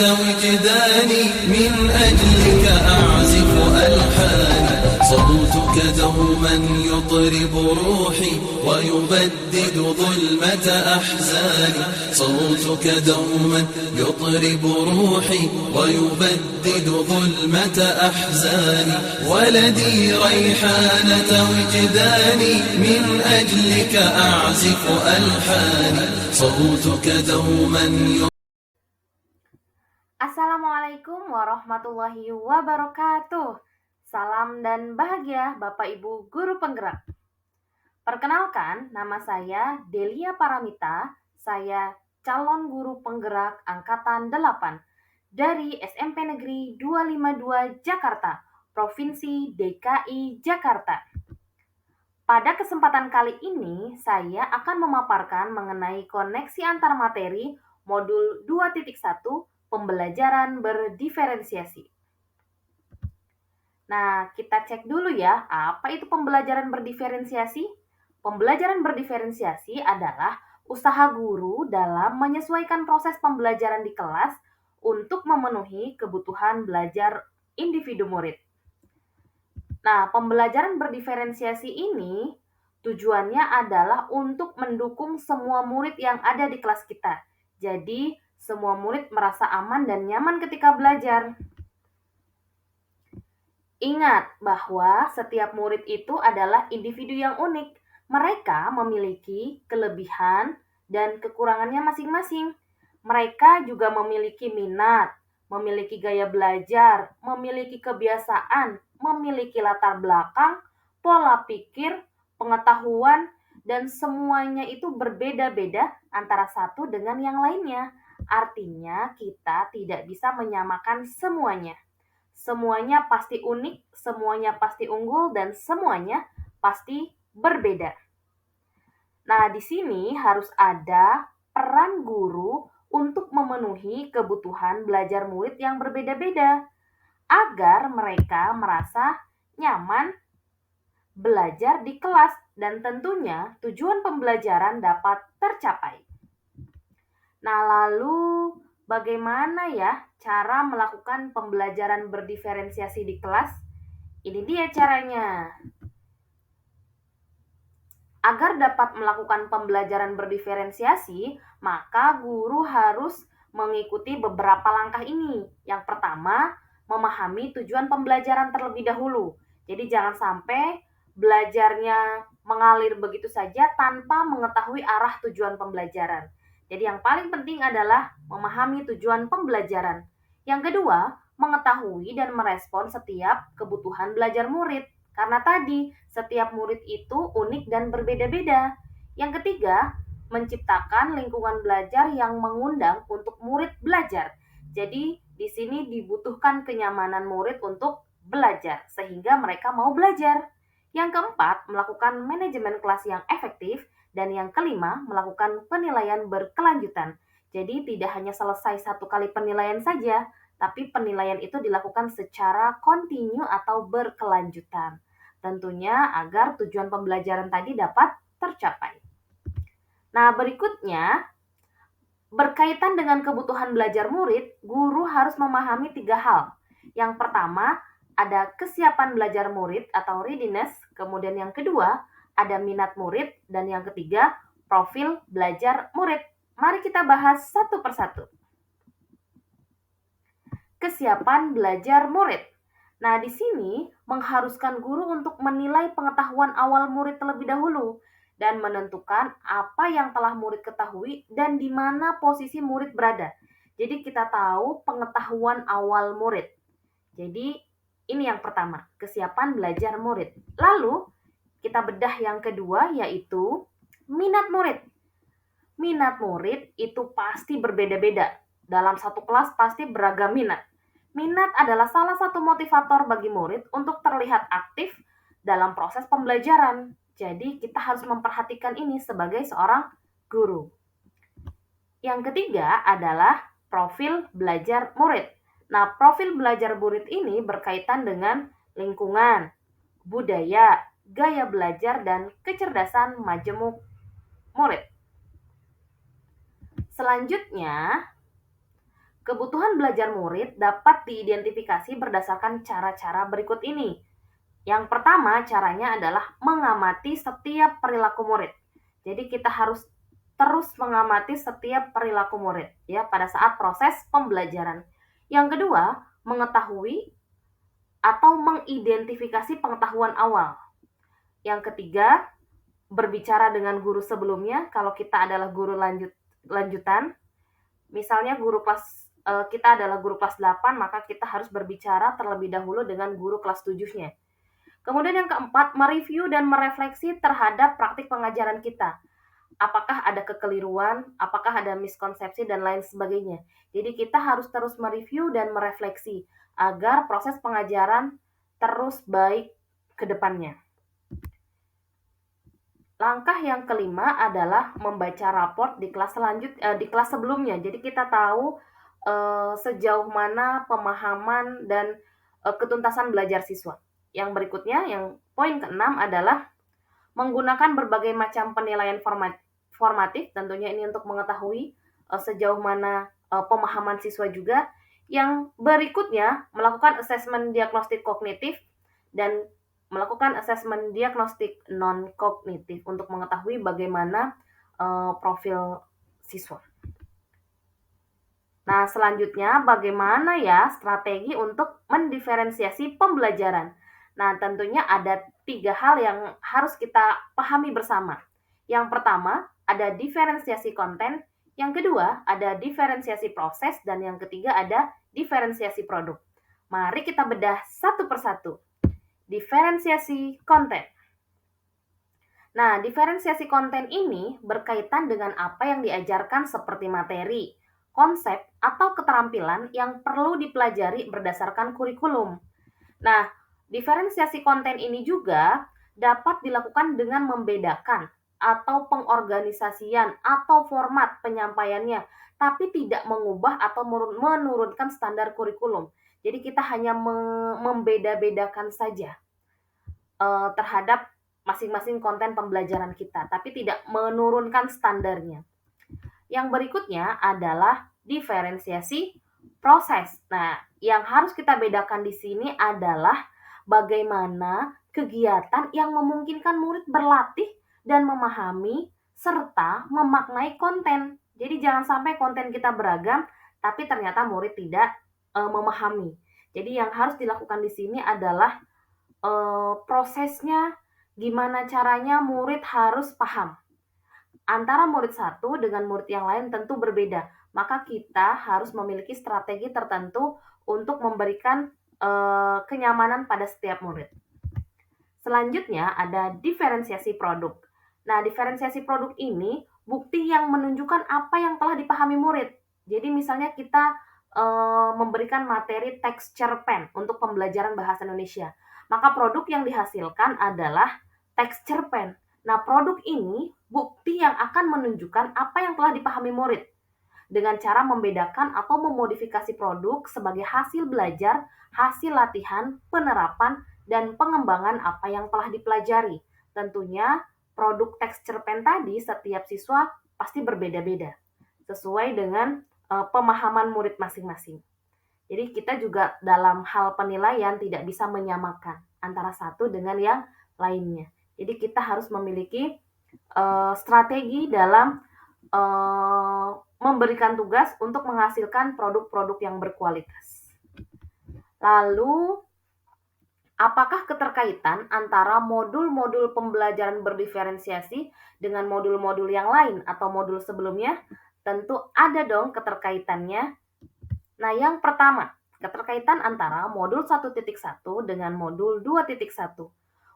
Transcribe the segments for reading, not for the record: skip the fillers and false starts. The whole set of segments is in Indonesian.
وجداني من أجلك أعزف ألحاني صوتك دوما يطرب روحي ويبدد ظلمة أحزاني صوتك دوما يطرب روحي ويبدد ظلمة أحزاني ولدي ريحانة وجداني من أجلك أعزف ألحاني صوتك دوما Assalamualaikum warahmatullahi wabarakatuh. Salam dan bahagia Bapak Ibu Guru Penggerak. Perkenalkan, nama saya Delia Paramita. Saya calon guru penggerak angkatan 8 dari SMP Negeri 252 Jakarta, Provinsi DKI Jakarta. Pada kesempatan kali ini, saya akan memaparkan mengenai koneksi antar materi modul 2.1 pembelajaran berdiferensiasi. Nah, kita cek dulu ya, apa itu pembelajaran berdiferensiasi? Pembelajaran berdiferensiasi adalah usaha guru dalam menyesuaikan proses pembelajaran di kelas untuk memenuhi kebutuhan belajar individu murid. Nah, pembelajaran berdiferensiasi ini tujuannya adalah untuk mendukung semua murid yang ada di kelas kita. Jadi, semua murid merasa aman dan nyaman ketika belajar. Ingat bahwa setiap murid itu adalah individu yang unik. Mereka memiliki kelebihan dan kekurangannya masing-masing. Mereka juga memiliki minat, memiliki gaya belajar, memiliki kebiasaan, memiliki latar belakang, pola pikir, pengetahuan, dan semuanya itu berbeda-beda antara satu dengan yang lainnya. Artinya, kita tidak bisa menyamakan semuanya. Semuanya pasti unik, semuanya pasti unggul, dan semuanya pasti berbeda. Nah, di sini harus ada peran guru untuk memenuhi kebutuhan belajar murid yang berbeda-beda, agar mereka merasa nyaman belajar di kelas dan tentunya tujuan pembelajaran dapat tercapai. Nah, lalu bagaimana ya cara melakukan pembelajaran berdiferensiasi di kelas? Ini dia caranya. Agar dapat melakukan pembelajaran berdiferensiasi, maka guru harus mengikuti beberapa langkah ini. Yang pertama, memahami tujuan pembelajaran terlebih dahulu. Jadi jangan sampai belajarnya mengalir begitu saja tanpa mengetahui arah tujuan pembelajaran. Jadi yang paling penting adalah memahami tujuan pembelajaran. Yang kedua, mengetahui dan merespon setiap kebutuhan belajar murid. Karena tadi, setiap murid itu unik dan berbeda-beda. Yang ketiga, menciptakan lingkungan belajar yang mengundang untuk murid belajar. Jadi, di sini dibutuhkan kenyamanan murid untuk belajar, sehingga mereka mau belajar. Yang keempat, melakukan manajemen kelas yang efektif. Dan yang kelima, melakukan penilaian berkelanjutan. Jadi tidak hanya selesai satu kali penilaian saja, tapi penilaian itu dilakukan secara kontinu atau berkelanjutan. Tentunya agar tujuan pembelajaran tadi dapat tercapai. Nah, berikutnya, berkaitan dengan kebutuhan belajar murid, guru harus memahami 3 hal. Yang pertama, ada kesiapan belajar murid atau readiness. Kemudian yang kedua, ada minat murid, dan yang ketiga, profil belajar murid. Mari kita bahas satu persatu. Kesiapan belajar murid. Nah, di sini mengharuskan guru untuk menilai pengetahuan awal murid terlebih dahulu dan menentukan apa yang telah murid ketahui dan di mana posisi murid berada. Jadi kita tahu pengetahuan awal murid. Jadi ini yang pertama, kesiapan belajar murid. Lalu kita bedah yang kedua, yaitu minat murid. Minat murid itu pasti berbeda-beda. Dalam satu kelas pasti beragam minat. Minat adalah salah satu motivator bagi murid untuk terlihat aktif dalam proses pembelajaran. Jadi kita harus memperhatikan ini sebagai seorang guru. Yang ketiga adalah profil belajar murid. Nah, profil belajar murid ini berkaitan dengan lingkungan, budaya, gaya belajar, dan kecerdasan majemuk murid. Selanjutnya, Kebutuhan belajar murid dapat diidentifikasi berdasarkan cara-cara berikut ini. Yang pertama, caranya adalah mengamati setiap perilaku murid. Jadi kita harus terus mengamati setiap perilaku murid ya pada saat proses pembelajaran. Yang kedua, mengetahui atau mengidentifikasi pengetahuan awal. Yang ketiga, berbicara dengan guru sebelumnya kalau kita adalah guru lanjutan. Misalnya kita adalah guru kelas 8, maka kita harus berbicara terlebih dahulu dengan guru kelas 7-nya. Kemudian yang keempat, mereview dan merefleksi terhadap praktik pengajaran kita. Apakah ada kekeliruan, apakah ada miskonsepsi, dan lain sebagainya. Jadi kita harus terus mereview dan merefleksi agar proses pengajaran terus baik ke depannya. Langkah yang kelima adalah membaca raport di kelas sebelumnya. Jadi kita tahu sejauh mana pemahaman dan ketuntasan belajar siswa. Yang berikutnya, yang poin keenam adalah menggunakan berbagai macam penilaian formatif, tentunya ini untuk mengetahui sejauh mana pemahaman siswa juga. Yang berikutnya, melakukan asesmen diagnostik kognitif dan melakukan asesmen diagnostik non-kognitif untuk mengetahui bagaimana profil siswa. Nah, selanjutnya bagaimana ya strategi untuk mendiferensiasi pembelajaran? Nah, tentunya ada 3 hal yang harus kita pahami bersama. Yang pertama, ada diferensiasi konten, yang kedua, ada diferensiasi proses, dan yang ketiga ada diferensiasi produk. Mari kita bedah satu persatu. Diferensiasi konten. Nah, diferensiasi konten ini berkaitan dengan apa yang diajarkan seperti materi, konsep, atau keterampilan yang perlu dipelajari berdasarkan kurikulum. Nah, diferensiasi konten ini juga dapat dilakukan dengan membedakan atau pengorganisasian atau format penyampaiannya, tapi tidak mengubah atau menurunkan standar kurikulum. Jadi kita hanya membeda-bedakan saja terhadap masing-masing konten pembelajaran kita, tapi tidak menurunkan standarnya. Yang berikutnya adalah diferensiasi proses. Nah, yang harus kita bedakan di sini adalah bagaimana kegiatan yang memungkinkan murid berlatih dan memahami serta memaknai konten. Jadi jangan sampai konten kita beragam, tapi ternyata murid tidak memahami. Jadi yang harus dilakukan di sini adalah prosesnya, gimana caranya murid harus paham. Antara murid satu dengan murid yang lain tentu berbeda, maka kita harus memiliki strategi tertentu untuk memberikan kenyamanan pada setiap murid. Selanjutnya ada diferensiasi produk. Nah, diferensiasi produk ini bukti yang menunjukkan apa yang telah dipahami murid. Jadi misalnya kita memberikan materi texture pen untuk pembelajaran bahasa Indonesia, maka produk yang dihasilkan adalah texture pen. Nah, produk ini bukti yang akan menunjukkan apa yang telah dipahami murid dengan cara membedakan atau memodifikasi produk sebagai hasil belajar, hasil latihan, penerapan, dan pengembangan apa yang telah dipelajari. Tentunya produk texture pen tadi setiap siswa pasti berbeda-beda sesuai dengan pemahaman murid masing-masing. Jadi kita juga dalam hal penilaian tidak bisa menyamakan antara satu dengan yang lainnya. Jadi kita harus memiliki strategi dalam memberikan tugas untuk menghasilkan produk-produk yang berkualitas. Lalu, apakah keterkaitan antara modul-modul pembelajaran berdiferensiasi dengan modul-modul yang lain atau modul sebelumnya? Tentu ada dong keterkaitannya. Nah, yang pertama, keterkaitan antara modul 1.1 dengan modul 2.1.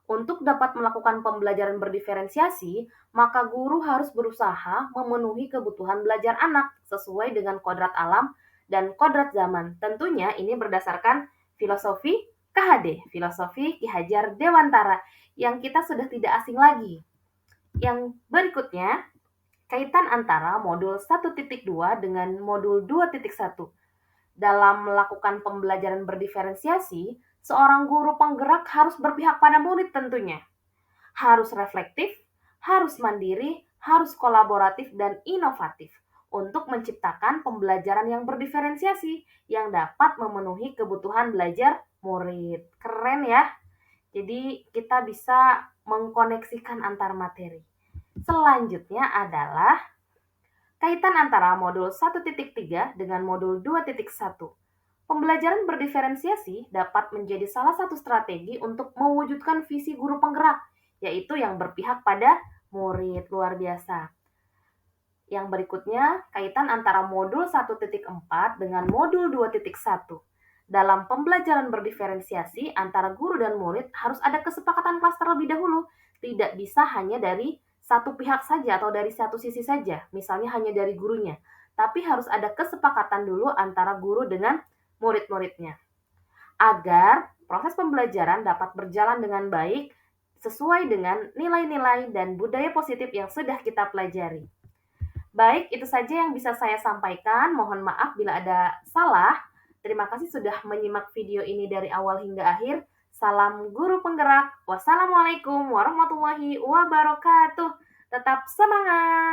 Untuk dapat melakukan pembelajaran berdiferensiasi, maka guru harus berusaha memenuhi kebutuhan belajar anak sesuai dengan kodrat alam dan kodrat zaman. Tentunya ini berdasarkan filosofi KHD, filosofi Ki Hajar Dewantara, yang kita sudah tidak asing lagi. Yang berikutnya, kaitan antara modul 1.2 dengan modul 2.1. Dalam melakukan pembelajaran berdiferensiasi, seorang guru penggerak harus berpihak pada murid tentunya. Harus reflektif, harus mandiri, harus kolaboratif dan inovatif untuk menciptakan pembelajaran yang berdiferensiasi yang dapat memenuhi kebutuhan belajar murid. Keren ya? Jadi kita bisa mengkoneksikan antar materi. Selanjutnya adalah kaitan antara modul 1.3 dengan modul 2.1. Pembelajaran berdiferensiasi dapat menjadi salah satu strategi untuk mewujudkan visi guru penggerak, yaitu yang berpihak pada murid. Luar biasa. Yang berikutnya, kaitan antara modul 1.4 dengan modul 2.1. Dalam pembelajaran berdiferensiasi antara guru dan murid harus ada kesepakatan kelas terlebih dahulu. Tidak bisa hanya dari satu pihak saja atau dari satu sisi saja, misalnya hanya dari gurunya. Tapi harus ada kesepakatan dulu antara guru dengan murid-muridnya. Agar proses pembelajaran dapat berjalan dengan baik sesuai dengan nilai-nilai dan budaya positif yang sudah kita pelajari. Baik, itu saja yang bisa saya sampaikan. Mohon maaf bila ada salah. Terima kasih sudah menyimak video ini dari awal hingga akhir. Salam guru penggerak. Wassalamualaikum warahmatullahi wabarakatuh. Tetap semangat!